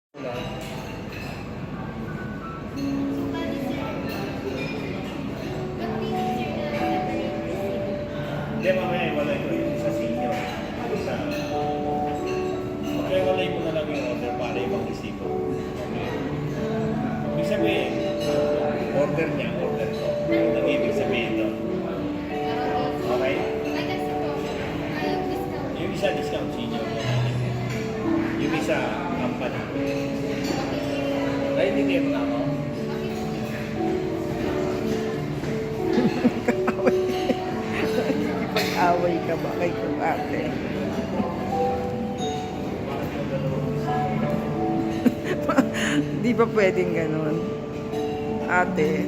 Hindi, mamaya iwalay ko yung sa senior. Sa... Okay, iwalay mo na lang yung order para ibang resibo. Ibig sabihin, order niya, order ko. Ang ibig sabihin doon. Okay? Yung isa, discount senior. Yung isa, company. Naiintindihan mo na ako? Away ka ba kay kong ate? Di ba pwedeng ganun? Ate,